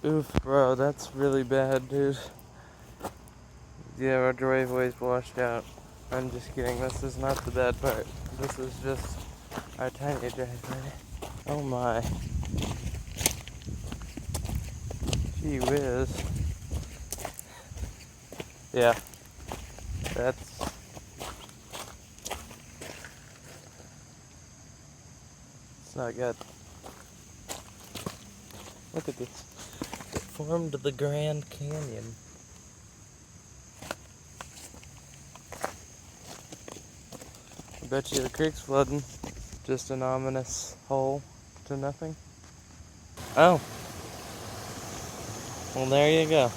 Oof, bro, that's really bad, dude. Yeah, our driveway's washed out. I'm just kidding, this is not the bad part. This is just our tiny driveway. Oh my. Gee whiz. Yeah, that's... it's not good. Look at this. It formed the Grand Canyon. I bet you the creek's flooding. Just an ominous hole to nothing. Oh. Well, there you go.